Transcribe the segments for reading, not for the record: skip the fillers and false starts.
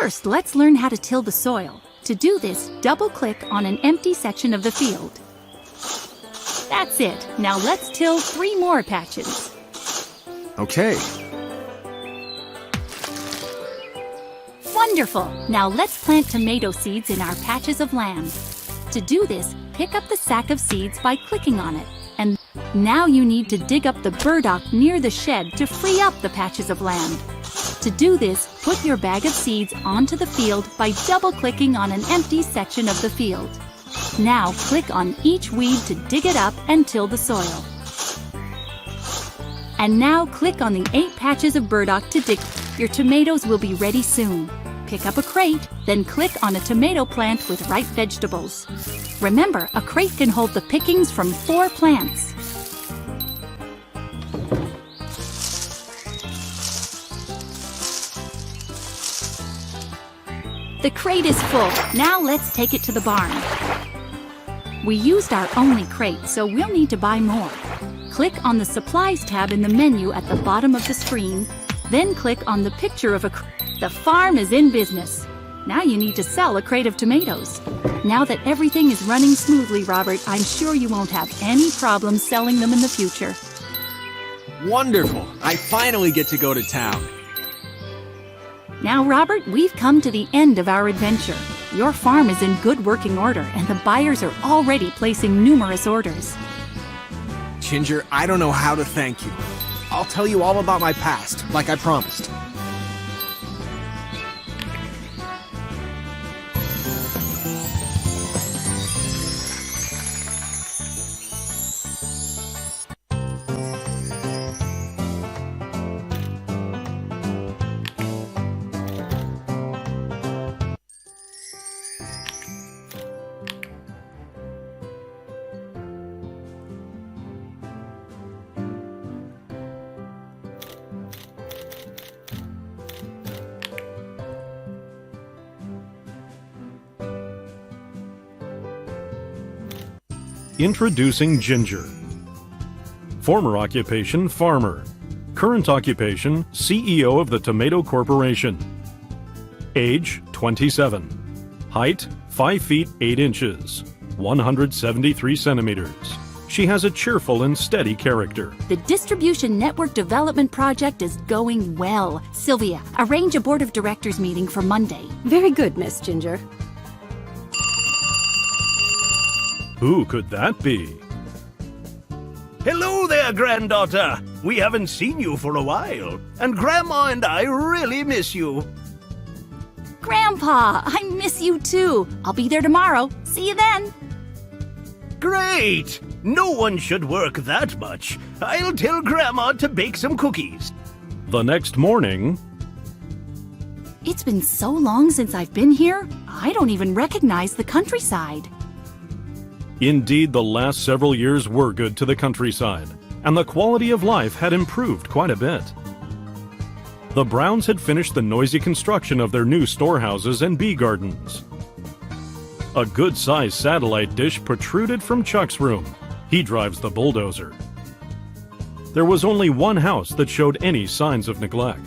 First, let's learn how to till the soil. To do this, double-click on an empty section of the field. That's it. Now let's till 3 more patches. Okay. Wonderful! Now let's plant tomato seeds in our patches of land. To do this, pick up the sack of seeds by clicking on it. And now you need to dig up the burdock near the shed to free up the patches of land. To do this, put your bag of seeds onto the field by double-clicking on an empty section of the field. Now click on each weed to dig it up and till the soil. And now click on the 8 patches of burdock to dig. Your tomatoes will be ready soon. Pick up a crate, then click on a tomato plant with ripe vegetables. Remember, a crate can hold the pickings from 4 plants. The crate is full. Now let's take it to the barn. We used our only crate, so we'll need to buy more. Click on the Supplies tab in the menu at the bottom of the screen, then click on the picture of a crate. The farm is in business. Now you need to sell a crate of tomatoes. Now that everything is running smoothly, Robert, I'm sure you won't have any problems selling them in the future. Wonderful! I finally get to go to town. Now, Robert, we've come to the end of our adventure. Your farm is in good working order, and the buyers are already placing numerous orders. Ginger, I don't know how to thank you. I'll tell you all about my past, like I promised. Introducing Ginger. Former occupation, farmer. Current occupation, CEO of the Tomato Corporation. Age, 27. Height, 5 feet 8 inches, 173 centimeters. She has a cheerful and steady character. The Distribution Network Development Project is going well. Sylvia, arrange a Board of Directors meeting for Monday. Very good, Miss Ginger. Who could that be? Hello there, granddaughter. We haven't seen you for a while, and Grandma and I really miss you. Grandpa, I miss you too. I'll be there tomorrow. See you then. Great! No one should work that much. I'll tell Grandma to bake some cookies. The next morning... It's been so long since I've been here, I don't even recognize the countryside. Indeed, the last several years were good to the countryside, and the quality of life had improved quite a bit. The Browns had finished the noisy construction of their new storehouses and bee gardens. A good-sized satellite dish protruded from Chuck's room. He drives the bulldozer. There was only one house that showed any signs of neglect.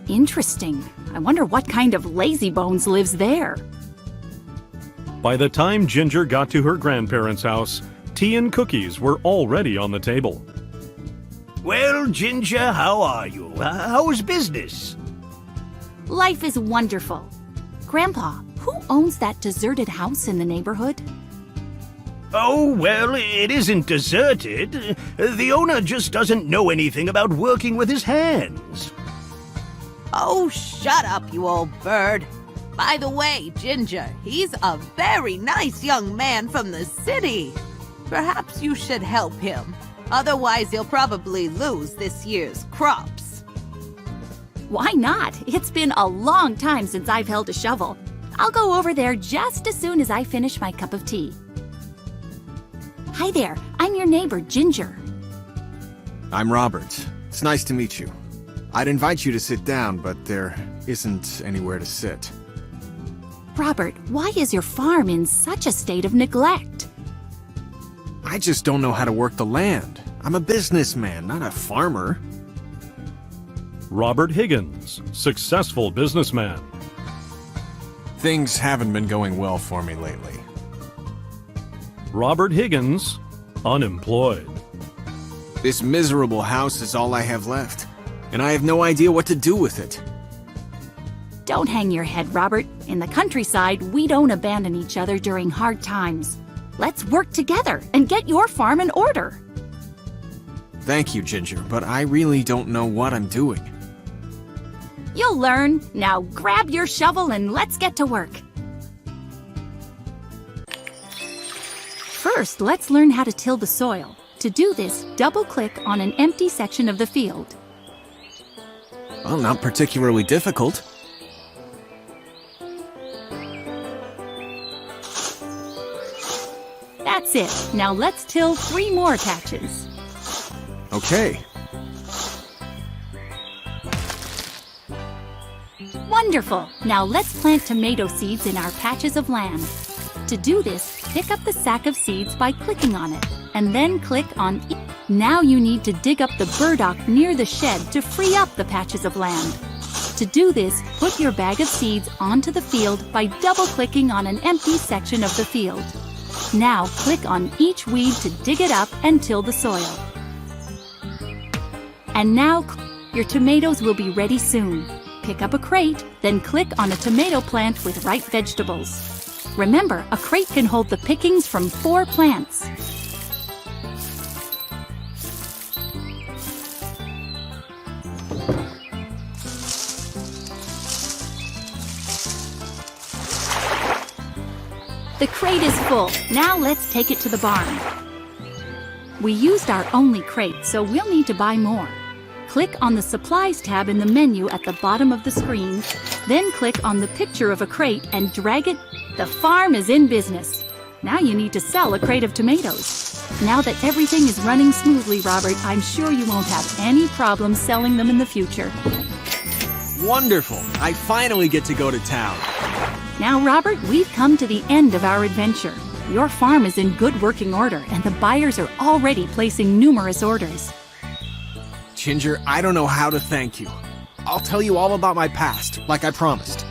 Interesting. I wonder what kind of lazybones lives there. By the time Ginger got to her grandparents' house, tea and cookies were already on the table. Well, Ginger, how are you? How's business? Life is wonderful. Grandpa, who owns that deserted house in the neighborhood? Oh, well, it isn't deserted. The owner just doesn't know anything about working with his hands. Oh, shut up, you old bird. By the way, Ginger, he's a very nice young man from the city. Perhaps you should help him. Otherwise, he'll probably lose this year's crops. Why not? It's been a long time since I've held a shovel. I'll go over there just as soon as I finish my cup of tea. Hi there, I'm your neighbor, Ginger. I'm Robert. It's nice to meet you. I'd invite you to sit down, but there isn't anywhere to sit. Robert, why is your farm in such a state of neglect? I just don't know how to work the land. I'm a businessman, not a farmer. Robert Higgins, successful businessman. Things haven't been going well for me lately. Robert Higgins, unemployed. This miserable house is all I have left, and I have no idea what to do with it. Don't hang your head, Robert. In the countryside, we don't abandon each other during hard times. Let's work together and get your farm in order. Thank you, Ginger, but I really don't know what I'm doing. You'll learn. Now grab your shovel and let's get to work. First, let's learn how to till the soil. To do this, double-click on an empty section of the field. Well, not particularly difficult. That's it. Now let's till 3 more patches. Okay. Wonderful! Now let's plant tomato seeds in our patches of land. To do this, pick up the sack of seeds by clicking on it, and then click on E. Now you need to dig up the burdock near the shed to free up the patches of land. To do this, put your bag of seeds onto the field by double-clicking on an empty section of the field. Now click on each weed to dig it up and till the soil. And now, your tomatoes will be ready soon. Pick up a crate, then click on a tomato plant with ripe vegetables. Remember, a crate can hold the pickings from 4 plants. The crate is full. Now let's take it to the barn. We used our only crate, so we'll need to buy more. Click on the Supplies tab in the menu at the bottom of the screen, then click on the picture of a crate and drag it. The farm is in business. Now you need to sell a crate of tomatoes. Now that everything is running smoothly, Robert, I'm sure you won't have any problems selling them in the future. Wonderful! I finally get to go to town. Now, Robert, we've come to the end of our adventure. Your farm is in good working order, and the buyers are already placing numerous orders. Ginger, I don't know how to thank you. I'll tell you all about my past, like I promised.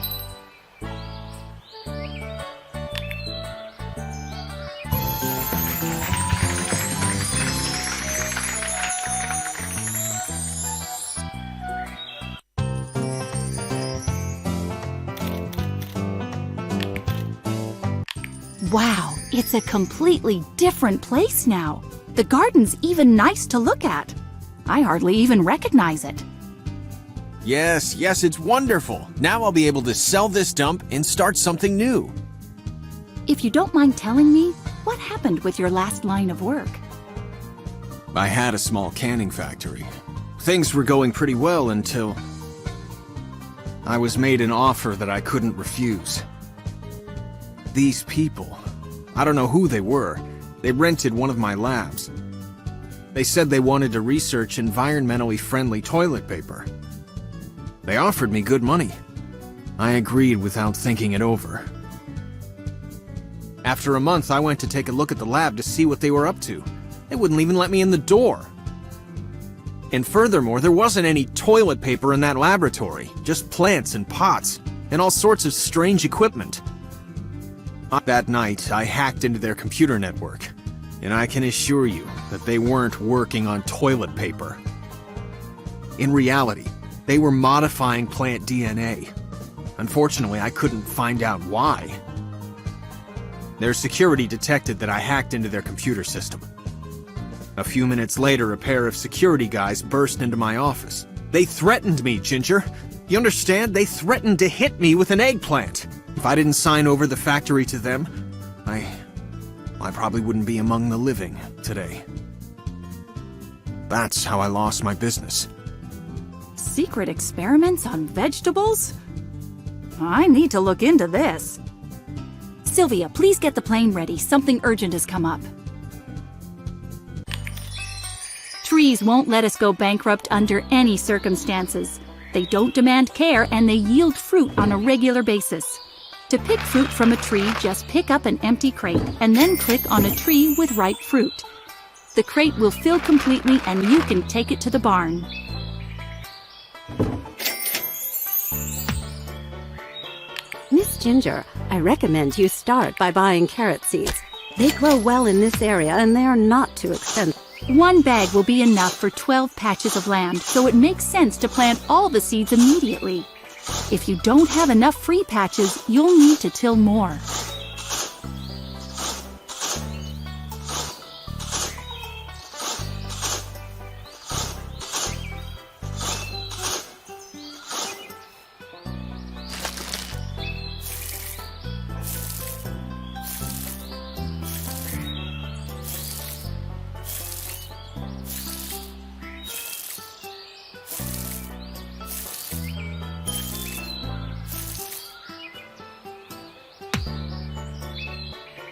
Wow, it's a completely different place now. The garden's even nice to look at. I hardly even recognize it. Yes, it's wonderful. Now I'll be able to sell this dump and start something new. If you don't mind telling me, what happened with your last line of work? I had a small canning factory. Things were going pretty well until I was made an offer that I couldn't refuse. These people, I don't know who they were, they rented one of my labs. They said they wanted to research environmentally friendly toilet paper. They offered me good money. I agreed without thinking it over. After a month, I went to take a look at the lab to see what they were up to. They wouldn't even let me in the door. And furthermore, there wasn't any toilet paper in that laboratory, just plants and pots, and all sorts of strange equipment. That night, I hacked into their computer network, and I can assure you that they weren't working on toilet paper. In reality, they were modifying plant DNA. Unfortunately, I couldn't find out why. Their security detected that I hacked into their computer system. A few minutes later, a pair of security guys burst into my office. They threatened me, Ginger. You understand? They threatened to hit me with an eggplant. If I didn't sign over the factory to them, I probably wouldn't be among the living today. That's how I lost my business. Secret experiments on vegetables? I need to look into this. Sylvia, please get the plane ready. Something urgent has come up. Trees won't let us go bankrupt under any circumstances. They don't demand care and they yield fruit on a regular basis. To pick fruit from a tree, just pick up an empty crate and then click on a tree with ripe fruit. The crate will fill completely and you can take it to the barn. Miss Ginger, I recommend you start by buying carrot seeds. They grow well in this area and they are not too expensive. 1 bag will be enough for 12 patches of land, so it makes sense to plant all the seeds immediately. If you don't have enough free patches, you'll need to till more.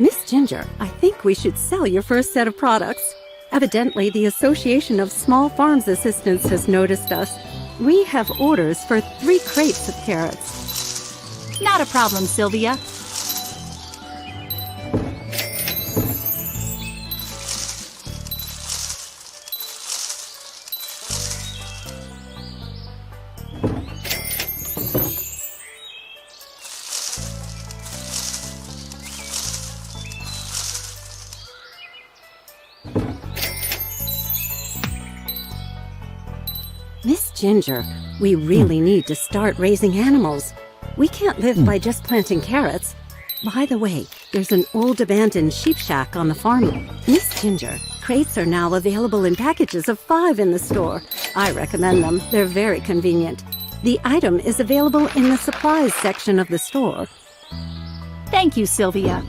Miss Ginger, I think we should sell your first set of products. Evidently, the Association of Small Farms Assistants has noticed us. We have orders for 3 crates of carrots. Not a problem, Sylvia. Miss Ginger, we really need to start raising animals. We can't live by just planting carrots. By the way, there's an old abandoned sheep shack on the farm. Miss Ginger, crates are now available in packages of 5 in the store. I recommend them. They're very convenient. The item is available in the supplies section of the store. Thank you, Sylvia.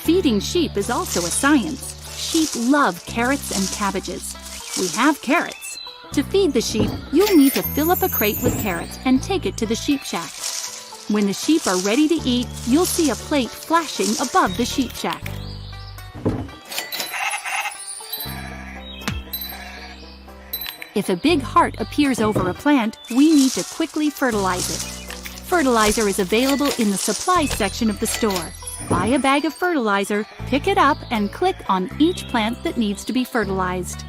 Feeding sheep is also a science. Sheep love carrots and cabbages. We have carrots. To feed the sheep, you'll need to fill up a crate with carrots and take it to the sheep shack. When the sheep are ready to eat, you'll see a plate flashing above the sheep shack. If a big heart appears over a plant, we need to quickly fertilize it. Fertilizer is available in the supplies section of the store. Buy a bag of fertilizer, pick it up, and click on each plant that needs to be fertilized.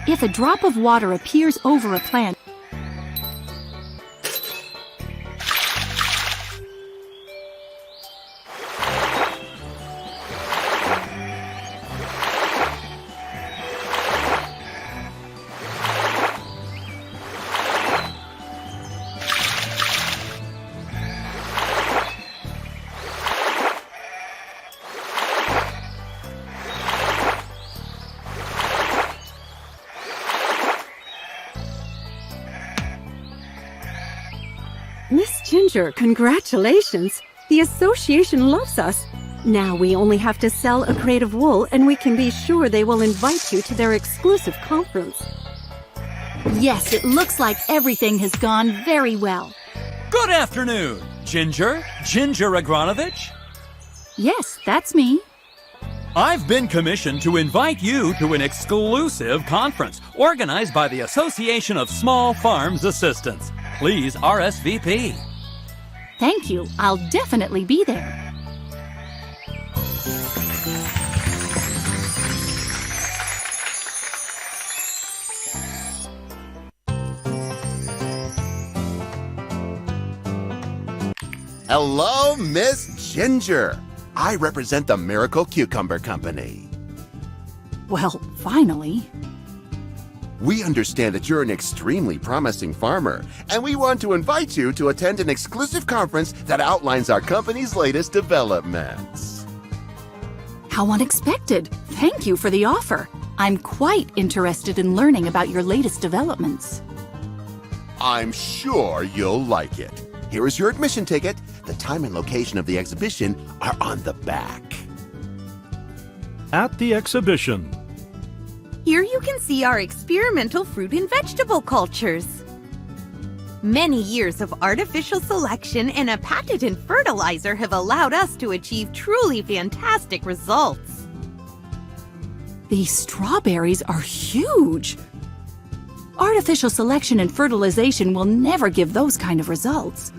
If a drop of water appears over a plant, Miss Ginger, congratulations! The association loves us. Now we only have to sell a crate of wool and we can be sure they will invite you to their exclusive conference. yes, it looks like everything has gone very well. Good afternoon, Ginger Agronovich. Yes, that's me. I've been commissioned to invite you to an exclusive conference organized by the Association of Small Farms Assistants. Please RSVP. Thank you. I'll definitely be there. Hello, Miss Ginger. I represent the Miracle Cucumber Company. Well, finally. We understand that you're an extremely promising farmer, and we want to invite you to attend an exclusive conference that outlines our company's latest developments. How unexpected. Thank you for the offer. I'm quite interested in learning about your latest developments. I'm sure you'll like it. Here is your admission ticket. The time and location of the exhibition are on the back. at the exhibition. Here you can see our experimental fruit and vegetable cultures. Many years of artificial selection and a patented fertilizer have allowed us to achieve truly fantastic results. These strawberries are huge. Artificial selection and fertilization will never give those kind of results.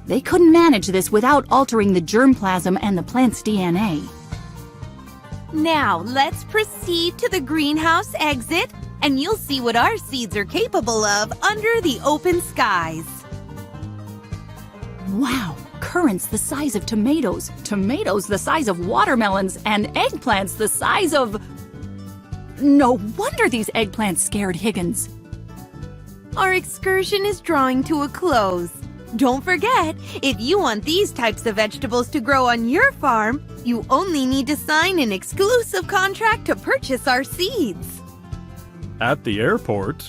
They couldn't manage this without altering the germplasm and the plant's DNA. Now, let's proceed to the greenhouse exit, and you'll see what our seeds are capable of under the open skies. Wow, currants the size of tomatoes, tomatoes the size of watermelons, and eggplants the size of... No wonder these eggplants scared Higgins. Our excursion is drawing to a close. Don't forget, if you want these types of vegetables to grow on your farm, you only need to sign an exclusive contract to purchase our seeds. At the airport,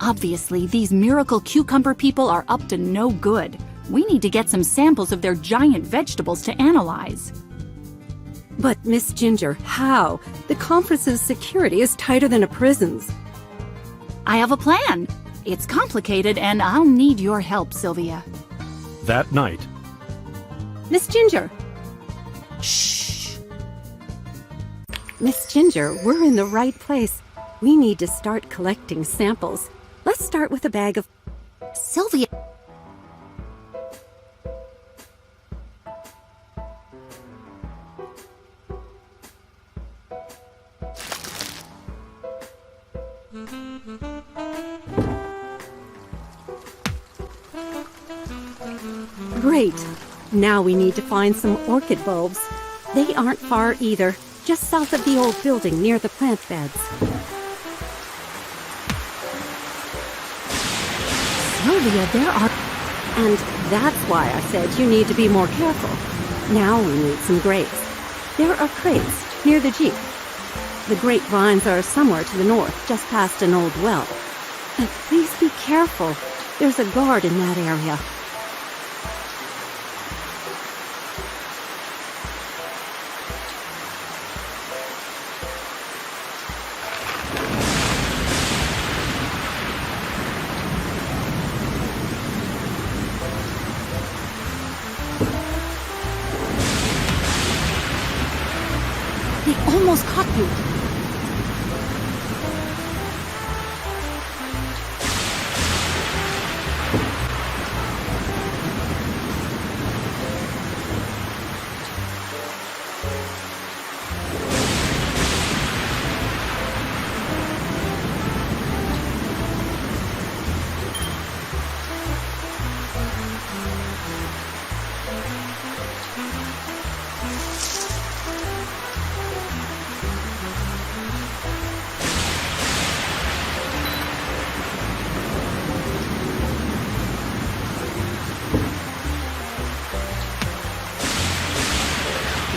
Obviously, these miracle cucumber people are up to no good. We need to get some samples of their giant vegetables to analyze. But, Miss Ginger, how? The conference's security is tighter than a prison's. I have a plan. It's complicated, and I'll need your help, Sylvia. that night, Miss Ginger! Shh! Miss Ginger, we're in the right place. We need to start collecting samples. Let's start with a bag of... Sylvia! Great! Now we need to find some orchid bulbs. They aren't far either, just south of the old building near the plant beds. Sylvia, there are... And that's why I said you need to be more careful. Now we need some grapes. There are crates near the Jeep. The grapevines are somewhere to the north, just past an old well. And please be careful. There's a guard in that area. They almost caught you.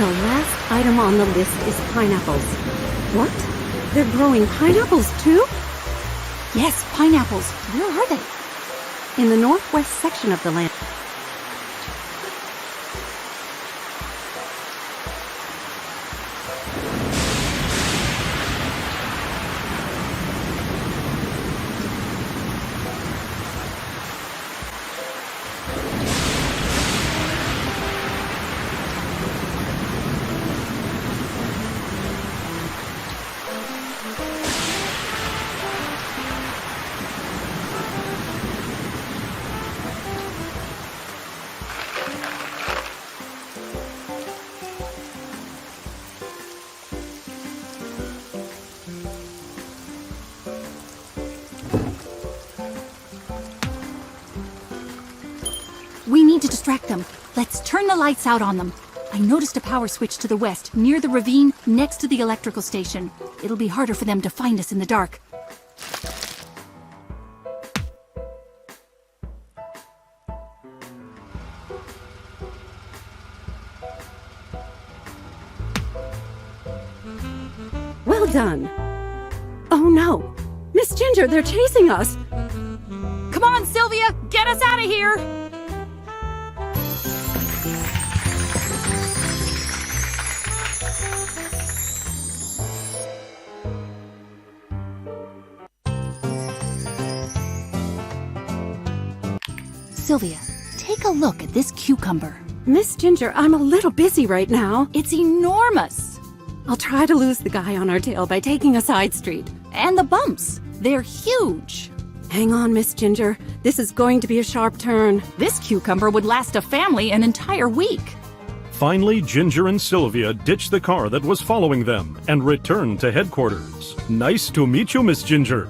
The last item on the list is pineapples. What? They're growing pineapples too? Yes, pineapples. Where are they? In the northwest section of the land. We need to distract them. Let's turn the lights out on them. I noticed a power switch to the west, near the ravine, next to the electrical station. It'll be harder for them to find us in the dark. Well done. Oh no! Miss Ginger, they're chasing us! Come on, Sylvia! Get us out of here! Sylvia, take a look at this cucumber. Miss Ginger, I'm a little busy right now. It's enormous. I'll try to lose the guy on our tail by taking a side street. And the bumps, they're huge. Hang on, Miss Ginger. This is going to be a sharp turn. This cucumber would last a family an entire week. Finally, Ginger and Sylvia ditched the car that was following them and returned to headquarters. Nice to meet you, Miss Ginger.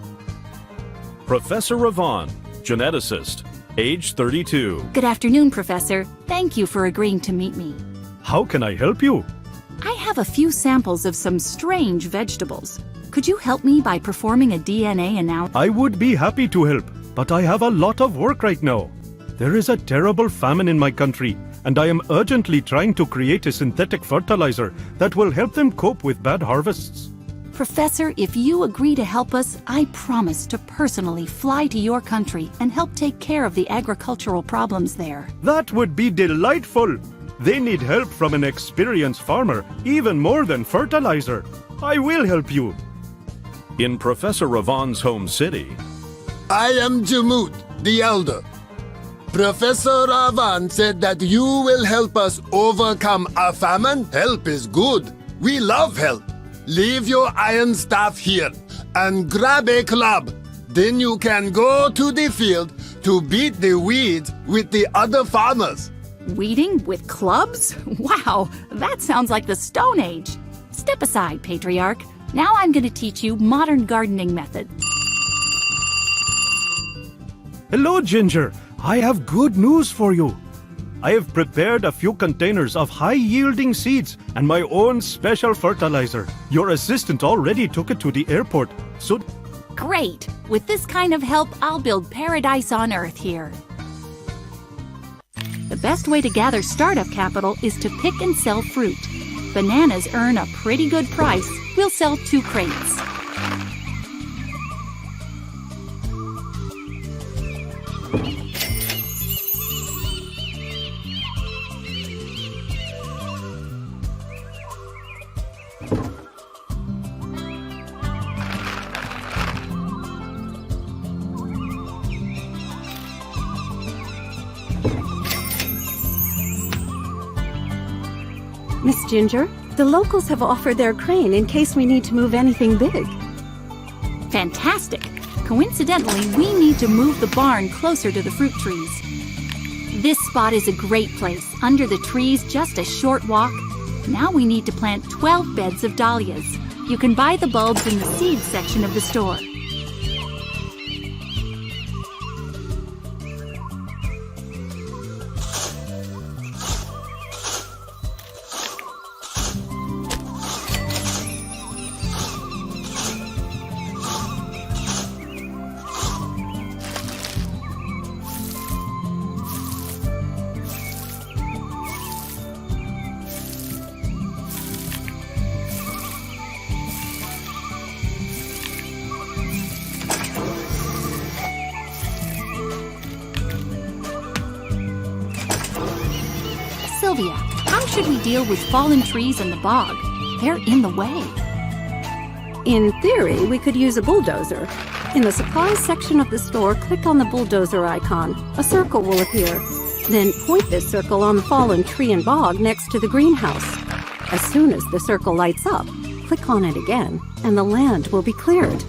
Professor Ravon, geneticist, age 32. Good afternoon, Professor. Thank you for agreeing to meet me. How can I help you? I have a few samples of some strange vegetables. Could you help me by performing a DNA analysis? I would be happy to help, but I have a lot of work right now. There is a terrible famine in my country, and I am urgently trying to create a synthetic fertilizer that will help them cope with bad harvests. Professor, if you agree to help us, I promise to personally fly to your country and help take care of the agricultural problems there. That would be delightful. They need help from an experienced farmer, even more than fertilizer. I will help you. In Professor Ravon's home city, I am Jamut, the elder. Professor Ravan said that you will help us overcome a famine. Help is good. We love help. Leave your iron staff here and grab a club. Then you can go to the field to beat the weeds with the other farmers. Weeding with clubs? Wow, that sounds like the Stone Age. Step aside, Patriarch. Now I'm going to teach you modern gardening methods. hello, Ginger. I have good news for you. I have prepared a few containers of high-yielding seeds and my own special fertilizer. Your assistant already took it to the airport, so... Great! With this kind of help, I'll build paradise on Earth here. The best way to gather startup capital is to pick and sell fruit. Bananas earn a pretty good price. We'll sell 2 crates. Miss Ginger, the locals have offered their crane in case we need to move anything big. Fantastic! Coincidentally, we need to move the barn closer to the fruit trees. This spot is a great place. Under the trees, just a short walk. Now we need to plant 12 beds of dahlias. You can buy the bulbs in the seeds section of the store. Sylvia, how should we deal with fallen trees in the bog? They're in the way. In theory, we could use a bulldozer. In the supplies section of the store, click on the bulldozer icon. A circle will appear. Then point this circle on the fallen tree and bog next to the greenhouse. As soon as the circle lights up, click on it again, and the land will be cleared.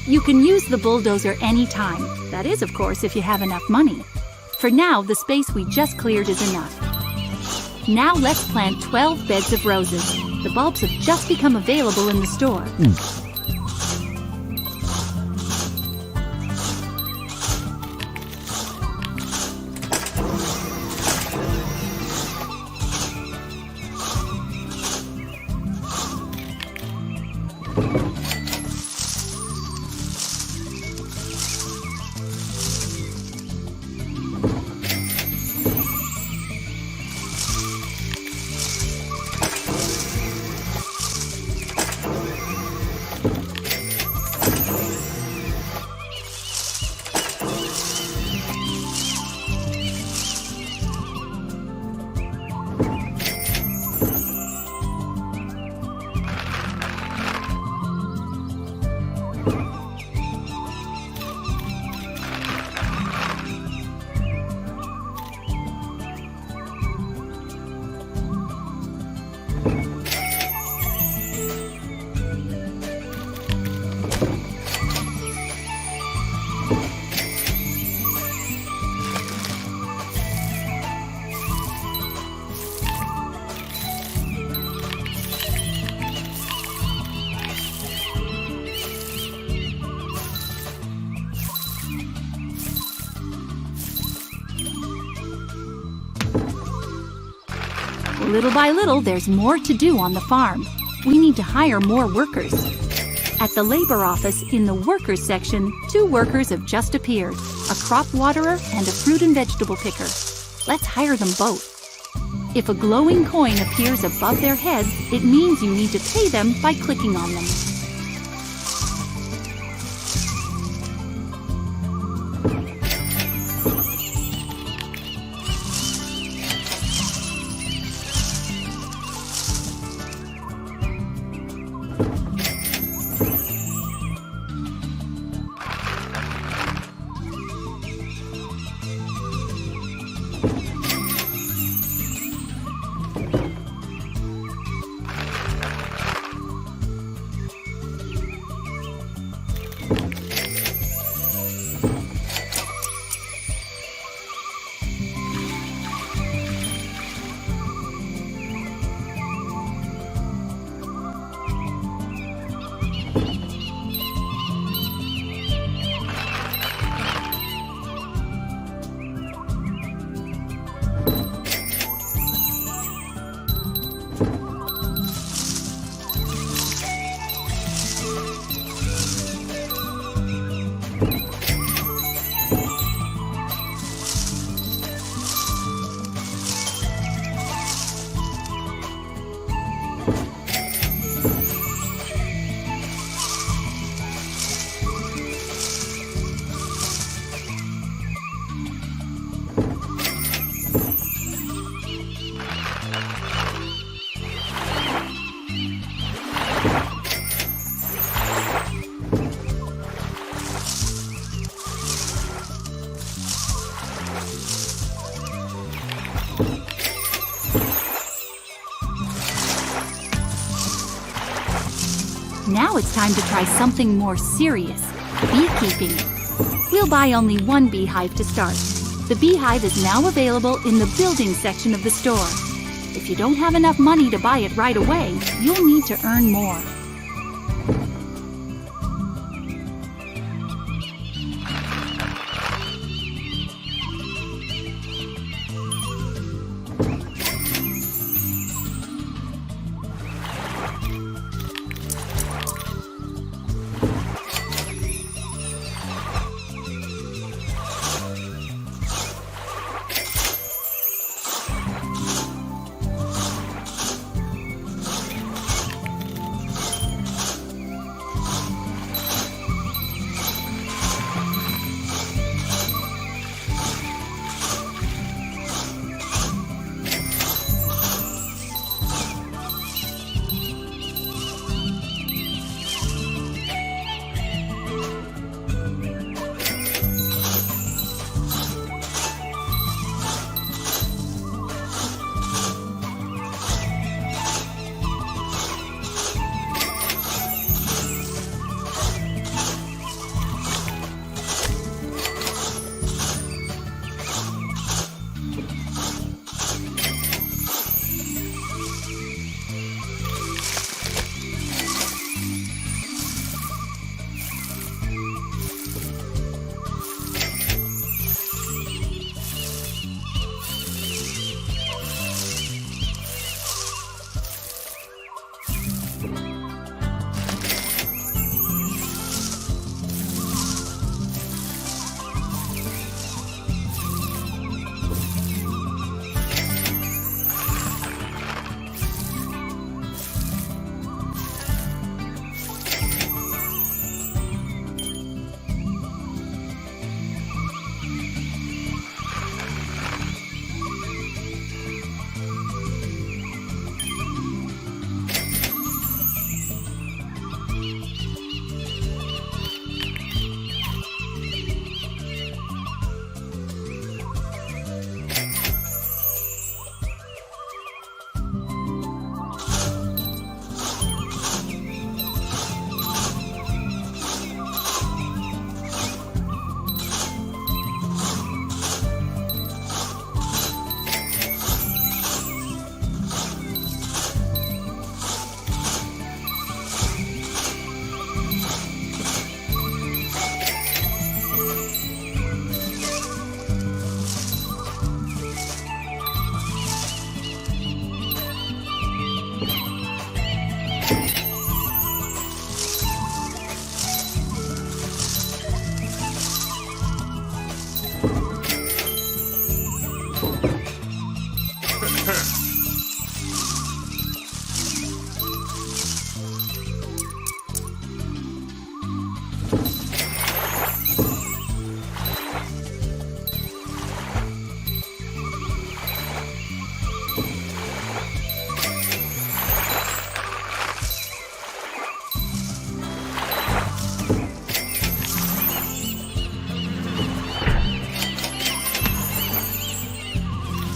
You can use the bulldozer anytime. That is, of course, if you have enough money. For now, the space we just cleared is enough. Now let's plant 12 beds of roses. The bulbs have just become available in the store. Little by little, there's more to do on the farm. We need to hire more workers. At the labor office, in the workers section, 2 workers have just appeared, a crop waterer and a fruit and vegetable picker. Let's hire them both. If a glowing coin appears above their heads, it means you need to pay them by clicking on them. Now it's time to try something more serious, beekeeping. We'll buy only 1 beehive to start. The beehive is now available in the building section of the store. If you don't have enough money to buy it right away, you'll need to earn more.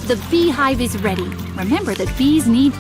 The beehive is ready. Remember that bees need...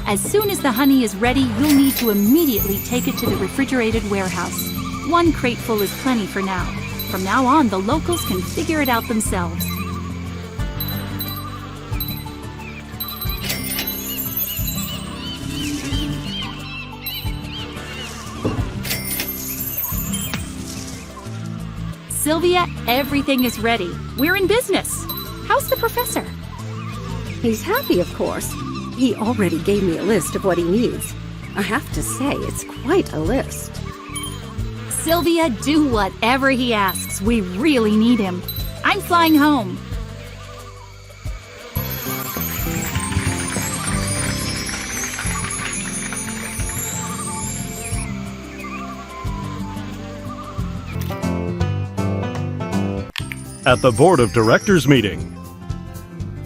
As soon as the honey is ready, you'll need to immediately take it to the refrigerated warehouse. 1 crate full is plenty for now. From now on, the locals can figure it out themselves. Sylvia, everything is ready. We're in business. How's the professor? He's happy, of course. He already gave me a list of what he needs. I have to say, it's quite a list. Sylvia, do whatever he asks. We really need him. I'm flying home. At the Board of Directors meeting,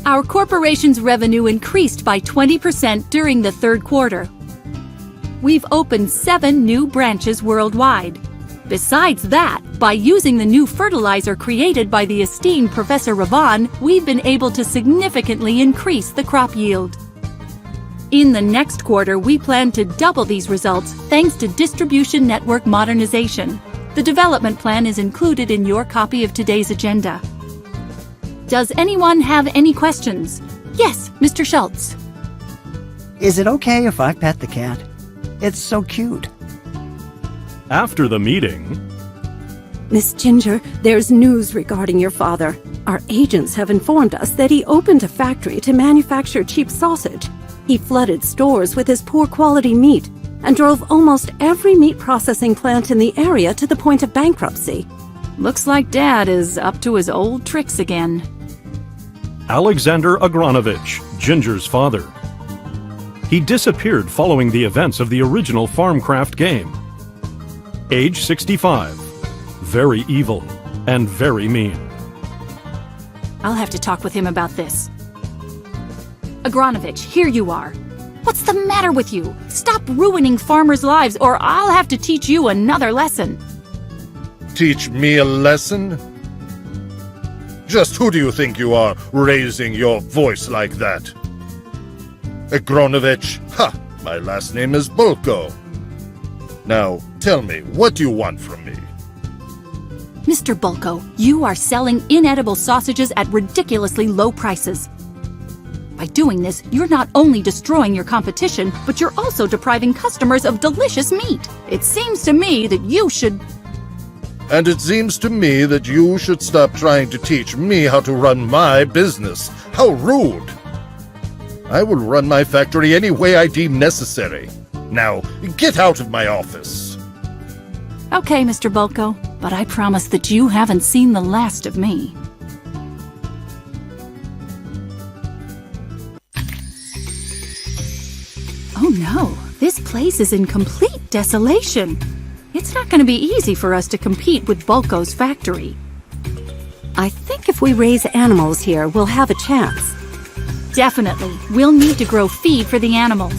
Our corporation's revenue increased by 20% during the third quarter. We've opened 7 new branches worldwide. Besides that, by using the new fertilizer created by the esteemed Professor Ravan, we've been able to significantly increase the crop yield. In the next quarter, we plan to double these results thanks to distribution network modernization. The development plan is included in your copy of today's agenda. Does anyone have any questions? Yes, Mr. Schultz. Is it okay if I pet the cat? It's so cute. after the meeting, Miss Ginger, there's news regarding your father. Our agents have informed us that he opened a factory to manufacture cheap sausage. He flooded stores with his poor quality meat and drove almost every meat processing plant in the area to the point of bankruptcy. Looks like Dad is up to his old tricks again. Alexander Agronovich, Ginger's father. He disappeared following the events of the original Fram Craft game. Age 65. Very evil and very mean. I'll have to talk with him about this. Agronovich, here you are. What's the matter with you? Stop ruining farmers' lives or I'll have to teach you another lesson. Teach me a lesson? Just who do you think you are, raising your voice like that? Agronovich? Ha! My last name is Bulko. Now, tell me, what do you want from me? Mr. Bulko, you are selling inedible sausages at ridiculously low prices. By doing this, you're not only destroying your competition, but you're also depriving customers of delicious meat. It seems to me that you should... And it seems to me that you should stop trying to teach me how to run my business. How rude! I will run my factory any way I deem necessary. Now, get out of my office. Okay, Mr. Bulko, but I promise that you haven't seen the last of me. Oh no, this place is in complete desolation. It's not going to be easy for us to compete with Bulko's factory. I think if we raise animals here, we'll have a chance. Definitely. We'll need to grow feed for the animals.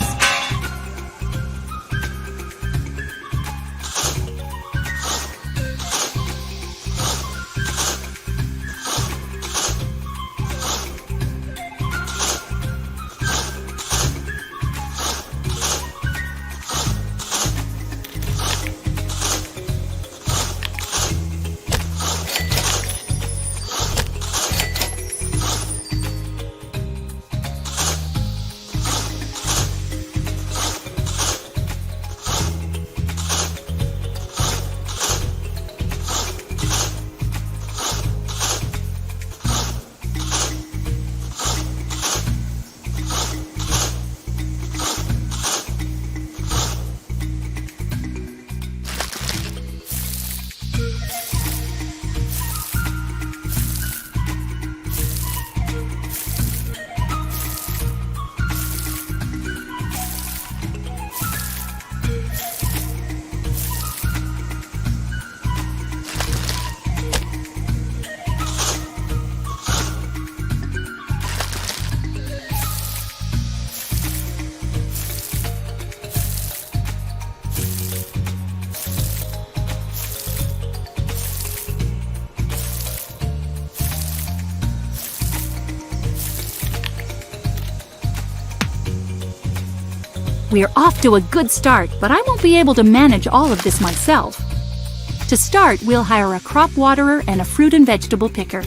We're off to a good start, but I won't be able to manage all of this myself. To start, we'll hire a crop waterer and a fruit and vegetable picker.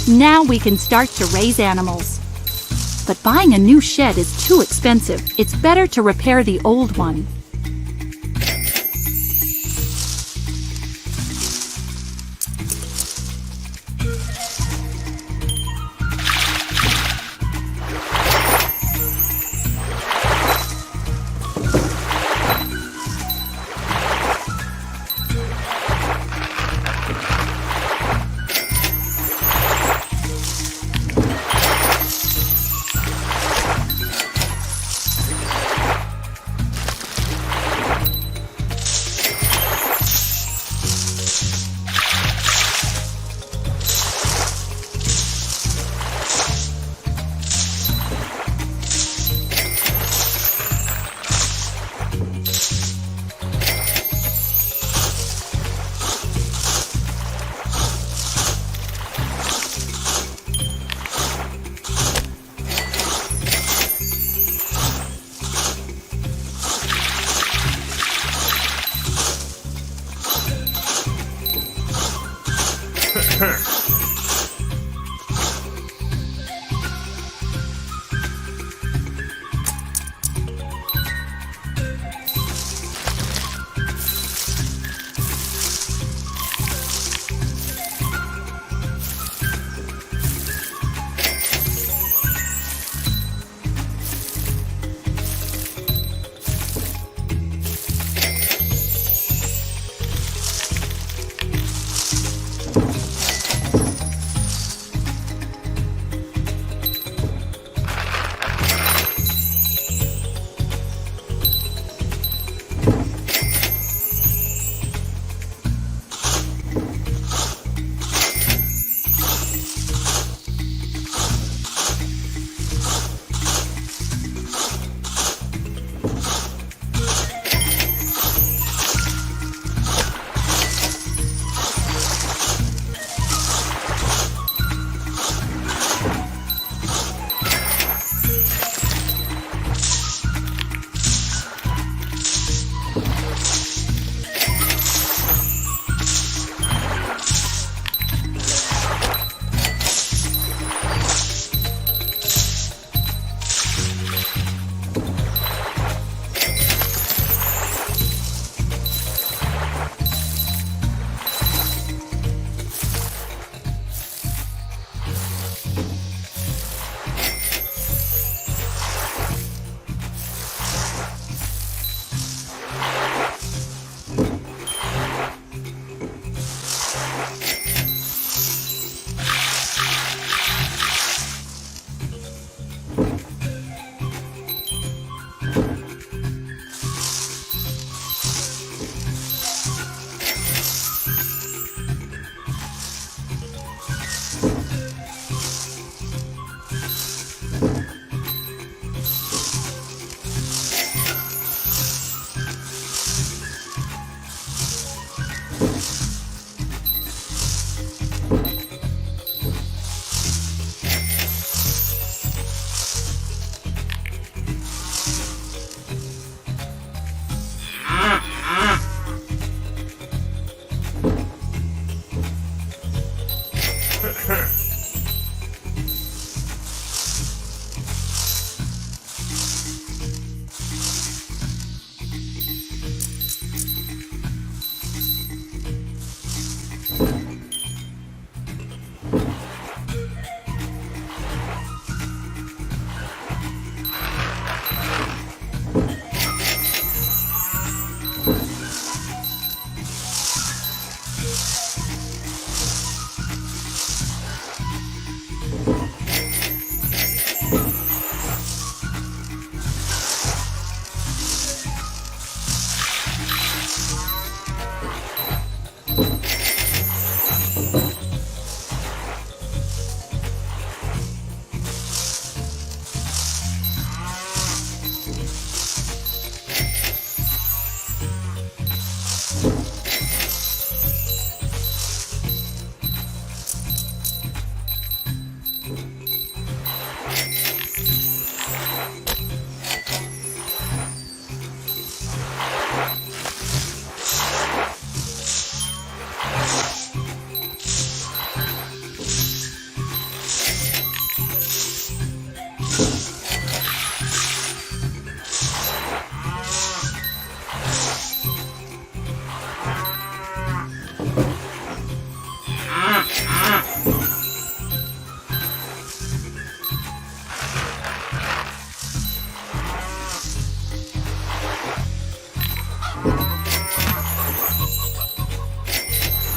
Now we can start to raise animals. But buying a new shed is too expensive. It's better to repair the old one.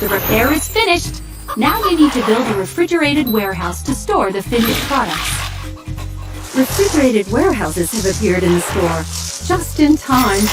The repair is finished. Now you need to build a refrigerated warehouse to store the finished products. Refrigerated warehouses have appeared in the store, just in time.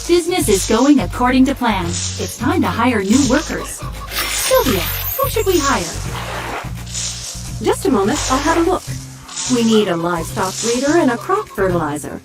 Business is going according to plan. It's time to hire new workers. Sylvia, who should we hire? Just a moment, I'll have a look. We need a livestock breeder and a crop fertilizer.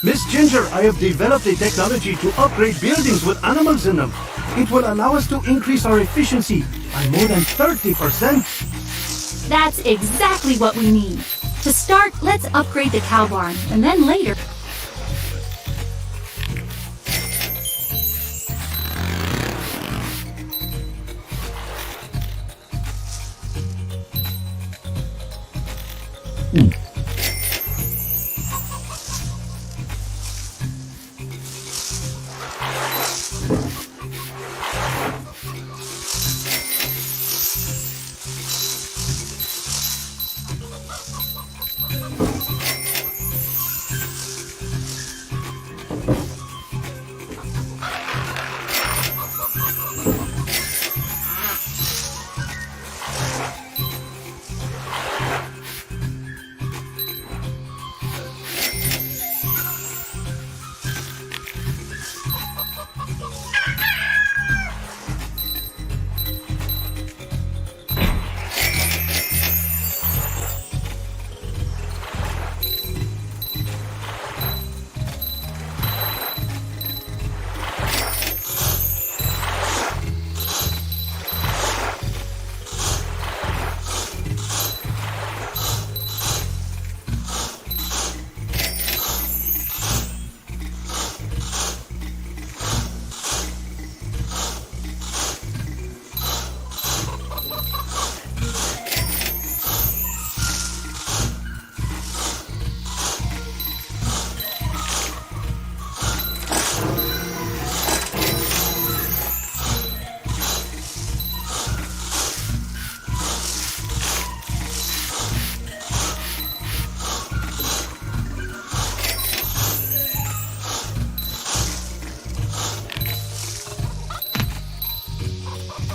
Miss Ginger, I have developed a technology to upgrade buildings with animals in them. It will allow us to increase our efficiency by more than 30%. That's exactly what we need. To start, let's upgrade the cow barn, and then later...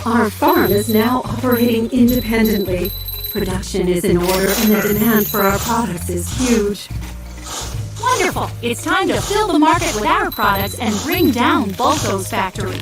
Our farm is now operating independently. Production is in order and the demand for our products is huge. Wonderful! It's time to fill the market with our products and bring down Bulko's factory.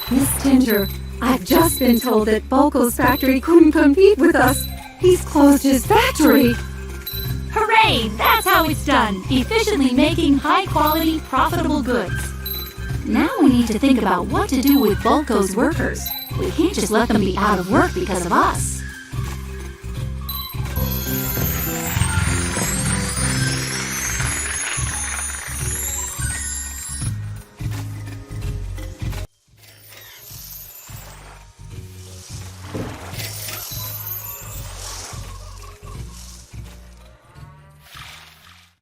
Miss Ginger, I've just been told that Bulko's factory couldn't compete with us. He's closed his factory. Hooray! That's how it's done! Efficiently making high-quality, profitable goods. Now we need to think about what to do with Bulko's workers. We can't just let them be out of work because of us.